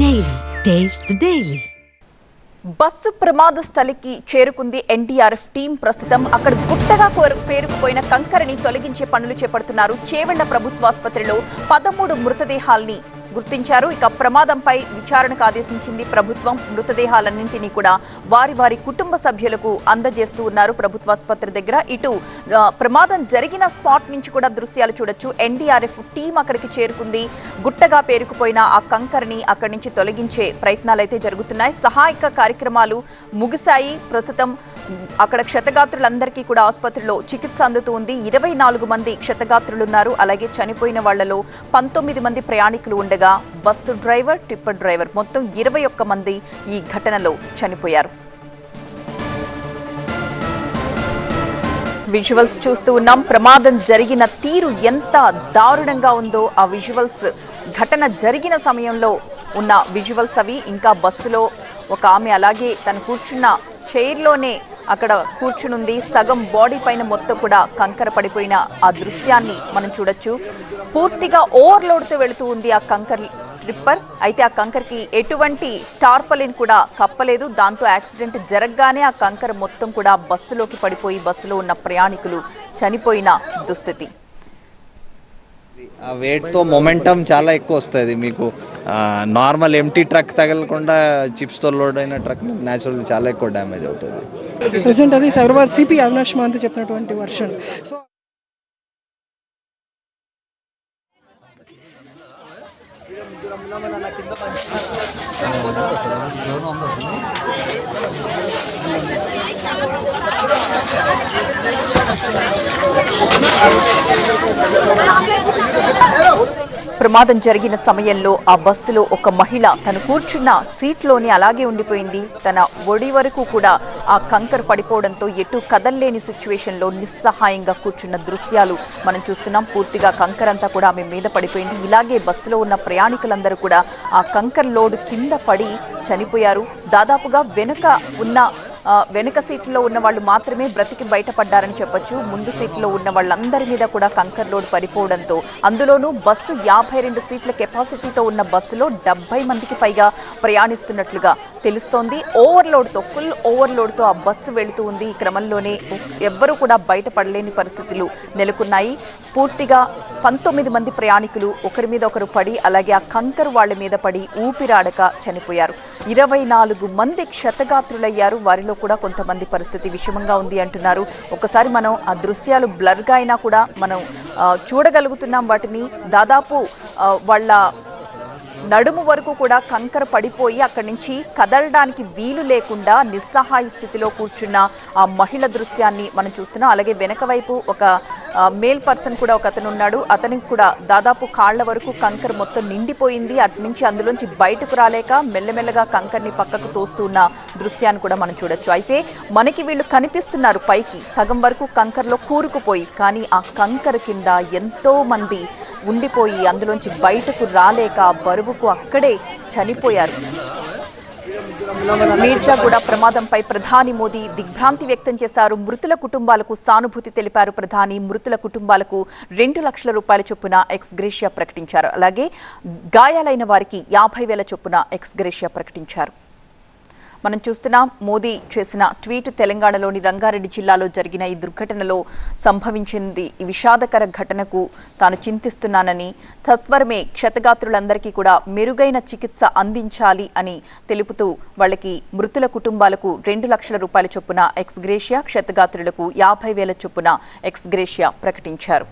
Daily. Taste the Daily. Bus ప్రమాద స్థలికి చేరుకుంది NDRF team. ప్రస్తుతం అక్కడ గుట్టగా పేరుకుపోయిన కంకరని తొలగించే పనులు చేపడుతున్నారు. చేవెళ్ల ప్రభుత్వాసుపత్రిలో 13 మృతదేహాల్ని గుర్తించారు. ఇక ప్రమాదంపై విచారణకు ఆదేశించింది ప్రభుత్వం. మృతదేహాలన్నింటినీ కూడా వారి కుటుంబ సభ్యులకు అందజేస్తూ ఉన్నారు ప్రభుత్వాసుపత్రి దగ్గర. ఇటు ప్రమాదం జరిగిన స్పాట్ నుంచి కూడా దృశ్యాలు చూడొచ్చు. ఎన్డీఆర్ఎఫ్ టీం అక్కడికి చేరుకుంది. గుట్టగా పేరుకుపోయిన ఆ కంకరని అక్కడి నుంచి తొలగించే ప్రయత్నాలైతే జరుగుతున్నాయి. సహాయక కార్యక్రమాలు ముగిశాయి. ప్రస్తుతం అక్కడ క్షతగాత్రులందరికీ కూడా ఆసుపత్రిలో చికిత్స అందుతూ ఉంది. 24 మంది క్షతగాత్రులున్నారు. అలాగే చనిపోయిన వాళ్లలో 19 మంది ప్రయాణికులు ఉండగా బస్సు డ్రైవర్, టిప్పర్ డ్రైవర్ మొత్తం 21 మంది ఈ ఘటనలో చనిపోయారు. విజువల్స్ చూస్తూ ఉన్నాం. ప్రమాదం జరిగిన తీరు ఎంత దారుణంగా ఉందో ఆ విజువల్స్, ఘటన జరిగిన సమయంలో ఉన్న విజువల్స్ అవి. ఇంకా బస్సులో ఒక ఆమె అలాగే తను కూర్చున్న చైర్లోనే అక్కడ కూర్చునుంది. సగం బాడీ పైన మొత్తం కూడా కంకర పడిపోయిన ఆ దృశ్యాన్ని మనం చూడొచ్చు. పూర్తిగా ఓవర్లోడ్తో వెళుతూ ఉంది ఆ కంకర్ ట్రిప్పర్. అయితే ఆ కంకర్కి ఎటువంటి టార్పలిన్ కూడా కప్పలేదు. దాంతో యాక్సిడెంట్ జరగగానే ఆ కంకర మొత్తం కూడా బస్సులోకి పడిపోయి బస్సులో ఉన్న ప్రయాణికులు చనిపోయిన దుస్థితి. ఆ వెయిట్తో మొమెంటం చాలా ఎక్కువ వస్తుంది మీకు. నార్మల్ ఎంటీ ట్రక్ తగలకుండా చిప్స్తో లోడ్ అయిన ట్రక్ న్యాచురల్ చాలా ఎక్కువ డ్యామేజ్ అవుతుంది. ప్రెసెంట్ అది సైబరాబాద్ సిపి అవినాష్ మహంతి చెప్పినటువంటి వర్షన్. సో ప్రమాదం జరిగిన సమయంలో ఆ బస్సులో ఒక మహిళ తను కూర్చున్న సీట్లోనే అలాగే ఉండిపోయింది. తన ఒడి వరకు కూడా ఆ కంకర పడిపోవడంతో ఎటు కదల్లేని సిచ్యువేషన్లో నిస్సహాయంగా కూర్చున్న దృశ్యాలు మనం చూస్తున్నాం. పూర్తిగా కంకర అంతా కూడా ఆమె మీద పడిపోయింది. ఇలాగే బస్సులో ఉన్న ప్రయాణికులందరూ కూడా ఆ కంకర లోడ్ కింద పడి చనిపోయారు. దాదాపుగా వెనుక సీట్లో ఉన్న వాళ్ళు మాత్రమే బ్రతికి బయటపడ్డారని చెప్పొచ్చు. ముందు సీట్లో ఉన్న వాళ్ళందరి మీద కూడా కంకర్ లోడ్ పడిపోవడంతో, అందులోనూ బస్సు 52 సీట్ల కెపాసిటీతో ఉన్న బస్సులో 70 మందికి పైగా ప్రయాణిస్తున్నట్లుగా తెలుస్తోంది. ఫుల్ ఓవర్లోడ్తో ఆ బస్సు వెళుతూ ఉంది. ఈ క్రమంలోనే ఎవ్వరూ కూడా బయటపడలేని పరిస్థితులు నెలకొన్నాయి. పూర్తిగా 19 మంది ప్రయాణికులు ఒకరి మీద ఒకరు పడి, అలాగే ఆ కంకరు వాళ్ళ మీద పడి ఊపిరాడక చనిపోయారు. 24 మంది క్షతగాత్రులయ్యారు. వారిలో కూడా కొంతమంది పరిస్థితి విషమంగా ఉంది అంటున్నారు. ఒకసారి మనం ఆ దృశ్యాలు బ్లర్గా అయినా కూడా మనం చూడగలుగుతున్నాం వాటిని. దాదాపు వాళ్ళ నడుము వరకు కూడా కంకర పడిపోయి అక్కడి నుంచి కదలడానికి వీలు లేకుండా నిస్సహాయ స్థితిలో కూర్చున్న ఆ మహిళ దృశ్యాన్ని మనం చూస్తున్నాం. అలాగే వెనక వైపు ఒక మేల్ పర్సన్ కూడా ఒక అతను ఉన్నాడు. అతనికి కూడా దాదాపు కాళ్ల వరకు కంకర మొత్తం నిండిపోయింది. అటు నుంచి అందులోంచి బయటకు రాలేక మెల్లమెల్లగా కంకర్ని పక్కకు తోస్తున్న దృశ్యాన్ని కూడా మనం చూడొచ్చు. అయితే మనకి వీళ్ళు కనిపిస్తున్నారు పైకి సగం వరకు కంకర్లో కూరుకుపోయి, కానీ ఆ కంకర కింద ఎంతో మంది ఉండిపోయి అందులోంచి బయటకు రాలేక బరువుకు అక్కడే చనిపోయారు. మీర్జాగూడ ప్రమాదంపై ప్రధాని మోదీ దిగ్భ్రాంతి వ్యక్తం చేశారు. మృతుల కుటుంబాలకు సానుభూతి తెలిపారు ప్రధాని. మృతుల కుటుంబాలకు 2 లక్షల రూపాయల చొప్పున ఎక్స్ గ్రేషియా ప్రకటించారు. అలాగే గాయాలైన వారికి 50,000 చొప్పున ఎక్స్ గ్రేషియా ప్రకటించారు. మనం చూస్తున్నాం మోదీ చేసిన ట్వీట్. తెలంగాణలోని రంగారెడ్డి జిల్లాలో జరిగిన ఈ దుర్ఘటనలో సంభవించింది. ఈ విషాదకర ఘటనకు తాను చింతిస్తున్నానని, తత్వరమే క్షతగాత్రులందరికీ కూడా మెరుగైన చికిత్స అందించాలి అని తెలుపుతూ వాళ్ళకి మృతుల కుటుంబాలకు 2 లక్షల రూపాయల చొప్పున ఎక్స్ గ్రేషియా, క్షతగాత్రులకు 50,000 చొప్పున ఎక్స్ గ్రేషియా ప్రకటించారు.